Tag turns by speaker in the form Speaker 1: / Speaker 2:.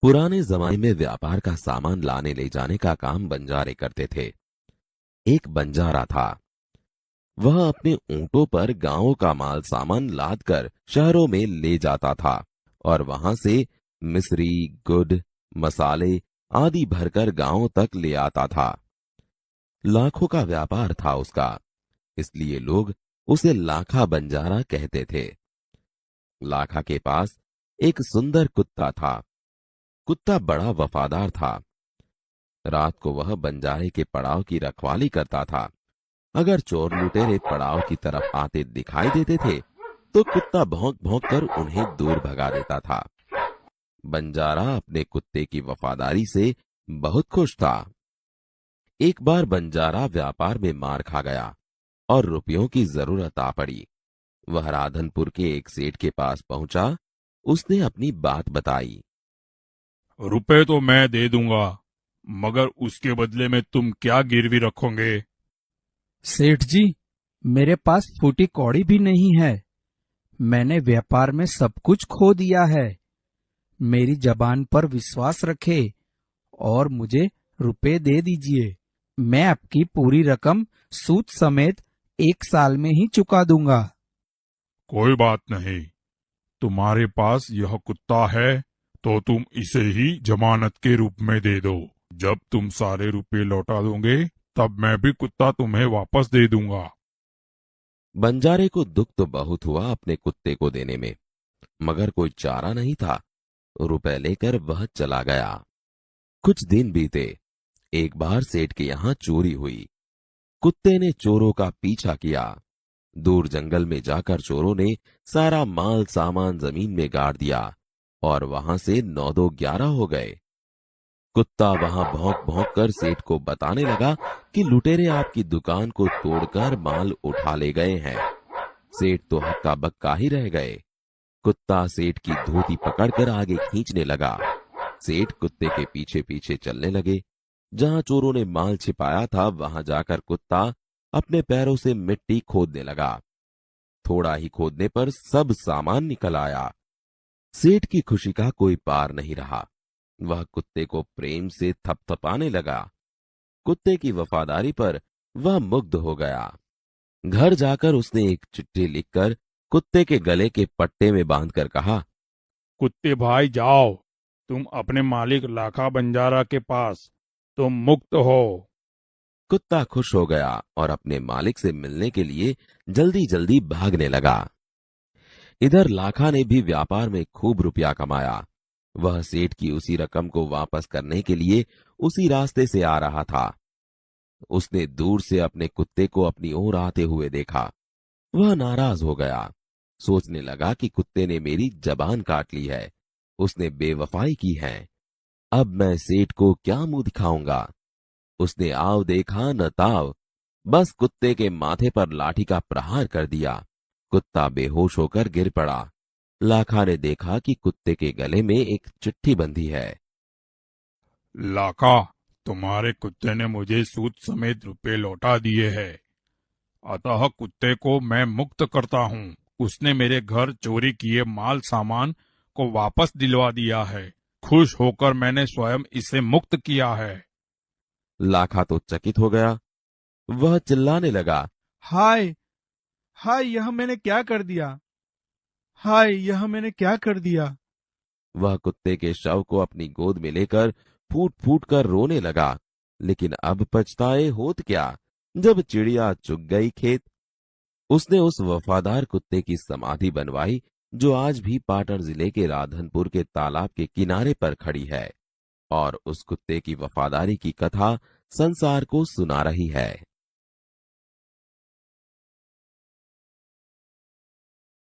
Speaker 1: पुराने जमाने में व्यापार का सामान लाने ले जाने का काम बंजारे करते थे। एक बंजारा था। वह अपने ऊंटों पर गांवों का माल सामान लाद कर शहरों में ले जाता था और वहां से मिस्री, गुड़, मसाले आदि भरकर गांवों तक ले आता था। लाखों का व्यापार था उसका, इसलिए लोग उसे लाखा बंजारा कहते थे। लाखा के पास एक सुंदर कुत्ता था। कुत्ता बड़ा वफादार था। रात को वह बंजारे के पड़ाव की रखवाली करता था। अगर चोर लुटेरे पड़ाव की तरफ आते दिखाई देते थे तो कुत्ता भौंक भौंक कर उन्हें दूर भगा देता था। बंजारा अपने कुत्ते की वफादारी से बहुत खुश था। एक बार बंजारा व्यापार में मार खा गया और रुपयों की जरूरत आ पड़ी। वह राधनपुर के एक सेठ के पास पहुंचा। उसने अपनी बात बताई।
Speaker 2: रुपए तो मैं दे दूंगा, मगर उसके बदले में तुम क्या गिरवी रखोगे?
Speaker 3: सेठ जी, मेरे पास फूटी कौड़ी भी नहीं है। मैंने व्यापार में सब कुछ खो दिया है। मेरी जबान पर विश्वास रखे और मुझे रुपए दे दीजिए। मैं आपकी पूरी रकम सूद समेत 1 साल में ही चुका दूंगा।
Speaker 2: कोई बात नहीं, तुम्हारे पास यह कुत्ता है तो तुम इसे ही जमानत के रूप में दे दो। जब तुम सारे रुपए लौटा दोगे तब मैं भी कुत्ता तुम्हें वापस दे दूंगा।
Speaker 1: बंजारे को दुख तो बहुत हुआ अपने कुत्ते को देने में, मगर कोई चारा नहीं था। रुपए लेकर वह चला गया। कुछ दिन बीते। एक बार सेठ के यहां चोरी हुई। कुत्ते ने चोरों का पीछा किया। दूर जंगल में जाकर चोरों ने सारा माल सामान जमीन में गाड़ दिया और वहां से 9-2-11 हो गए। कुत्ता वहां भौंक भौंक कर सेठ को बताने लगा कि लुटेरे आपकी दुकान को तोड़कर माल उठा ले गए हैं। सेठ तो हक्का बक्का ही रह गए। कुत्ता सेठ की धोती पकड़कर आगे खींचने लगा। सेठ कुत्ते के पीछे पीछे चलने लगे। जहां चोरों ने माल छिपाया था वहां जाकर कुत्ता अपने पैरों से मिट्टी खोदने लगा। थोड़ा ही खोदने पर सब सामान निकल आया। सेठ की खुशी का कोई पार नहीं रहा। वह कुत्ते को प्रेम से थपथपाने लगा। कुत्ते की वफादारी पर वह मुग्ध हो गया। घर जाकर उसने एक चिट्ठी लिखकर कुत्ते के गले के पट्टे में बांधकर कहा,
Speaker 2: कुत्ते भाई जाओ, तुम अपने मालिक लाखा बंजारा के पास, तुम मुक्त हो।
Speaker 1: कुत्ता खुश हो गया और अपने मालिक से मिलने के लिए जल्दी जल्दी भागने लगा। इधर लाखा ने भी व्यापार में खूब रुपया कमाया। वह सेठ की उसी रकम को वापस करने के लिए उसी रास्ते से आ रहा था। उसने दूर से अपने कुत्ते को अपनी ओर आते हुए देखा। वह नाराज हो गया। सोचने लगा कि कुत्ते ने मेरी जबान काट ली है, उसने बेवफाई की है। अब मैं सेठ को क्या मुंह दिखाऊंगा। उसने आव देखा न ताव, बस कुत्ते के माथे पर लाठी का प्रहार कर दिया। कुत्ता बेहोश होकर गिर पड़ा। लाखा ने देखा कि कुत्ते के गले में एक चिट्ठी बंधी है।
Speaker 2: लाखा, तुम्हारे कुत्ते ने मुझे सूद समेत रुपए लौटा दिए हैं, अतः कुत्ते को मैं मुक्त करता हूँ। उसने मेरे घर चोरी किए माल सामान को वापस दिलवा दिया है। खुश होकर मैंने स्वयं इसे मुक्त किया है।
Speaker 1: लाखा तो चकित हो गया। वह चिल्लाने लगा,
Speaker 3: हाय हाय, यह मैंने क्या कर दिया। हाय, यह मैंने क्या कर दिया।
Speaker 1: वह कुत्ते के शव को अपनी गोद में लेकर फूट फूट कर रोने लगा। लेकिन अब पछताए होत क्या, जब चिड़िया चुग गई खेत। उसने उस वफादार कुत्ते की समाधि बनवाई जो आज भी पाटन जिले के राधनपुर के तालाब के किनारे पर खड़ी है और उस कुत्ते की वफादारी की कथा संसार को सुना रही है।